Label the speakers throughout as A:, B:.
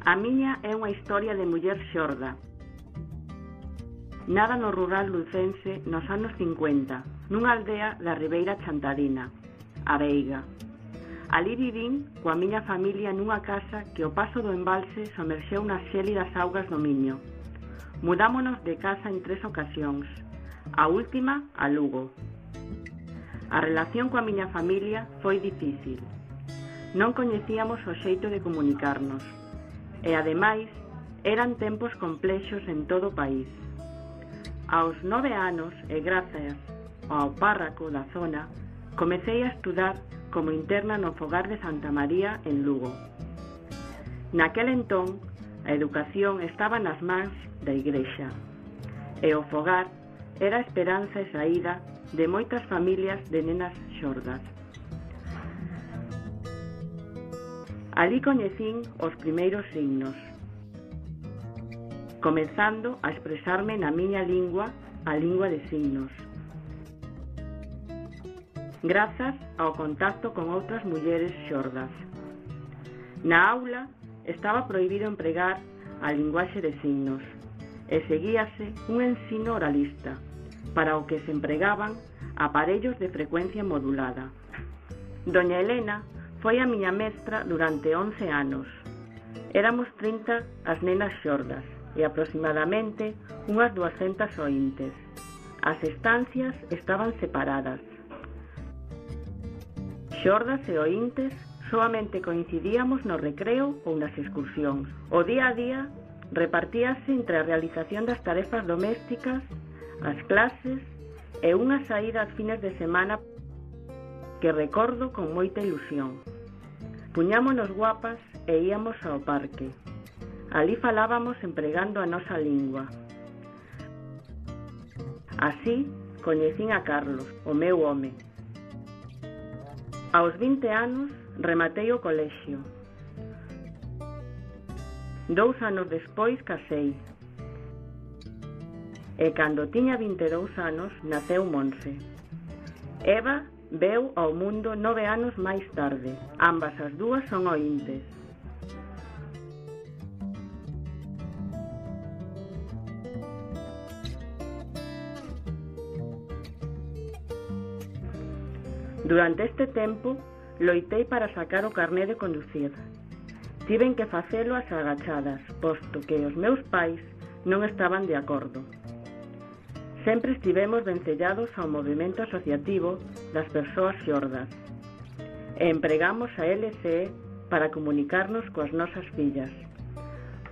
A: A miña é unha historia de muller xorda. Nada no rural lucense nos anos 50, nunha aldea da Ribeira Chantarina, a Veiga. Ali vivín coa miña familia nunha casa que o paso do embalse somerxeu nas xélidas augas do Miño. Mudámonos de casa en 3 ocasións, a última a Lugo. A relación coa miña familia foi difícil. Non coñecíamos o xeito de comunicarnos. E, ademais, eran tempos complexos en todo o país. Aos 9 anos, e grazas ao párroco da zona, comecei a estudar como interna no fogar de Santa María en Lugo. Naquel entón, a educación estaba nas mans da Igrexa, e o fogar era a esperanza e saída de moitas familias de nenas xordas. Ali coñecín os primeiros signos, comezando a expresarme na miña lingua, a lingua de signos. Grazas ao contacto con outras mulleres xordas. Na aula estaba prohibido empregar a linguaxe de signos e seguíase un ensino oralista, para o que se empregaban aparellos de frecuencia modulada. Doña Elena foi a miña mestra durante 11 anos. Éramos 30 as nenas xordas e aproximadamente unhas 200 oíntes. As estancias estaban separadas. Xordas e oíntes soamente coincidíamos no recreo ou nas excursións. O día a día repartíase entre a realización das tarefas domésticas, as clases e unha saída ás fines de semana que recordo con moita ilusión. Puñámonos guapas e íamos ao parque. Ali falábamos empregando a nosa lingua. Así coñecín a Carlos, o meu home. Aos 20 anos rematei o colexio. 2 anos despois casei. E cando tiña 22 anos naceu Monse. Eva veu ao mundo 9 anos máis tarde. Ambas as dúas son oíntes. Durante este tempo, loitei para sacar o carné de conducir. Tiven que facelo ás agachadas, posto que os meus pais non estaban de acordo. Sempre estivemos vencellados ao movimento asociativo das persoas xordas e empregamos a LSE para comunicarnos coas nosas fillas,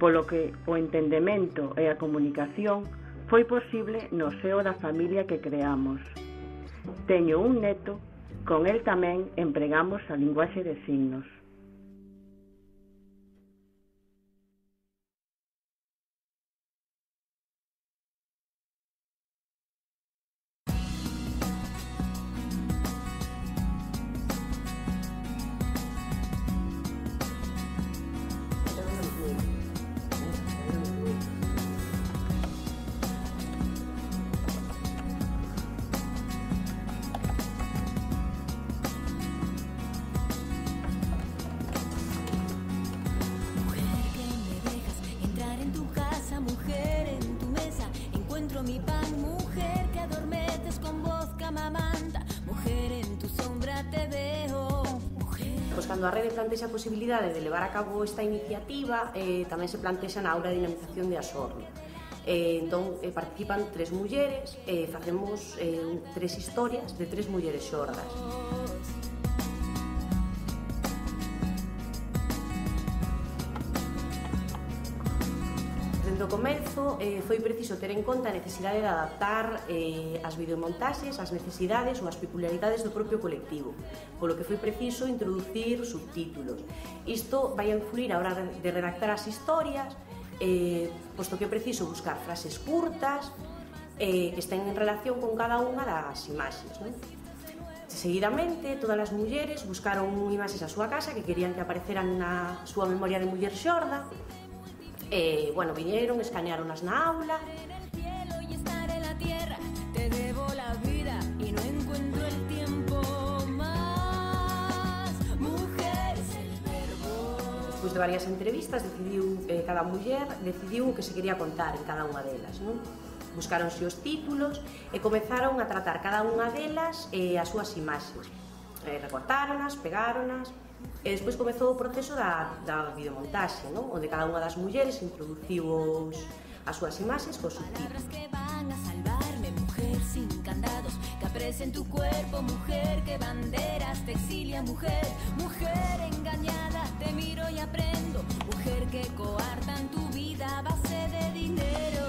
A: polo que o entendemento e a comunicación foi posible no seo da familia que creamos. Teño un neto, con el tamén empregamos a linguaxe de signos.
B: Mi pan, mujer que adormeces con voz camamanta, mujer en tu sombra te veo, mujer.
C: Pois cando a rede plantexa a posibilidade de levar a cabo esta iniciativa, tamén se plantexa na aula de dinamización de Asorno. Entón, participan 3 mulleres, facemos 3 historias de 3 mulleres xordas. Dende o comezo foi preciso ter en conta a necesidade de adaptar as videomontaxes ás necesidades ou as peculiaridades do propio colectivo, polo que foi preciso introducir subtítulos. Isto vai a influir a hora de redactar as historias, posto que é preciso buscar frases curtas que estén en relación con cada unha das imaxes, non? Seguidamente, todas as mulleres buscaron imaxes á súa casa que querían que apareceran na súa memoria de muller xorda. Viñeron, escanearonas na aula.
B: Te debo la vida y no encuentro el tiempo más. Mujer es el verbo.
C: Despois de varias entrevistas, cada muller decidiu o que se quería contar en cada unha delas, non? Buscaronse os títulos e comezaron a tratar cada unha delas as súas imaxes. Recortáronas, pegáronas, e despois comezou o proceso da videomontaxe, non? Onde cada unha das mulleres introduciu as súas imaxes cos subtítulos.
B: Mujer sin candados, que apresen tu cuerpo, mujer, que banderas te exilia, mujer, mujer engañada, te miro y aprendo, mujer que coartan tu vida a base de dinero.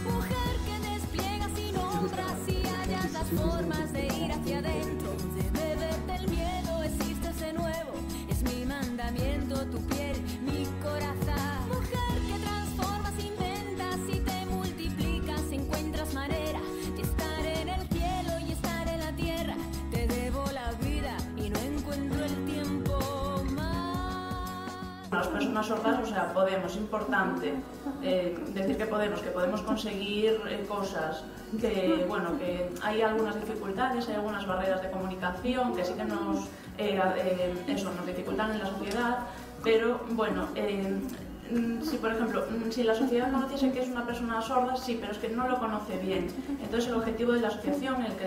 B: Mujer que despliega sin sombras y hallas las formas de ir hacia adentro, de beberte el miedo, existe ese nuevo, es mi mandamiento, tu piel, mi corazón. Mujer que transformas, inventas y te multiplicas, encuentras manera de estar en el cielo y estar en la tierra, te debo la vida y no encuentro el tiempo más.
D: Las personas sordas, o sea, podemos, importante decir que podemos conseguir cosas, que bueno, que hay algunas dificultades, hay algunas barreras de comunicación que sí que nos dificultan en la sociedad, pero bueno, si por ejemplo, si la sociedad conociese que es una persona sorda, sí, pero es que no lo conoce bien. Entonces el objetivo de la asociación, el que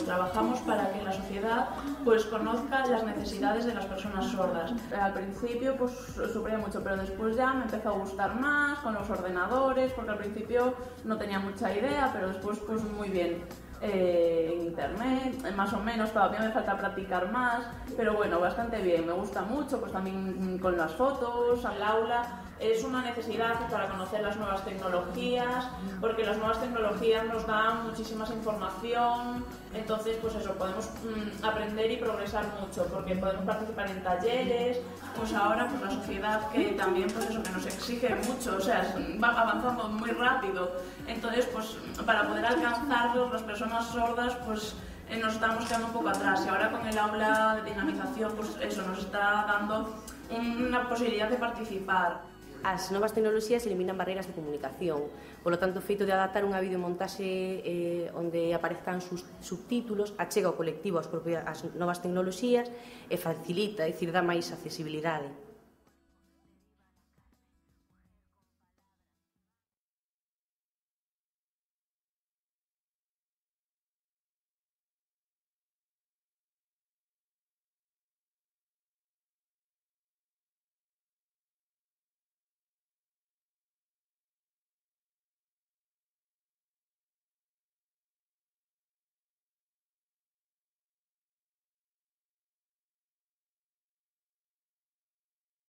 D: trabajamos para que la sociedad pues conozca las necesidades de las personas sordas. Al principio pues sufría mucho, pero después ya me empezó a gustar más con los ordenadores, porque al principio no tenía mucha idea, pero después pues muy bien. En internet, más o menos, todavía me falta practicar más, pero bueno, bastante bien, me gusta mucho, pues también con las fotos, al aula. Es una necesidad para conocer las nuevas tecnologías, porque las nuevas tecnologías nos dan muchísima información, entonces pues eso, podemos aprender y progresar mucho, porque podemos participar en talleres, pues ahora pues la sociedad que también pues eso, que nos exige mucho, o sea, va avanzando muy rápido, entonces pues para poder alcanzarlos, las personas sordas pues nos estamos quedando un poco atrás, y ahora con el aula de dinamización pues eso nos está dando una posibilidad de participar.
C: As novas tecnoloxías eliminan barreiras de comunicación, polo tanto o feito de adaptar unha videomontaxe onde aparezcan subtítulos achega ao colectivo as novas tecnoloxías e facilita, é dicir, dá máis accesibilidade.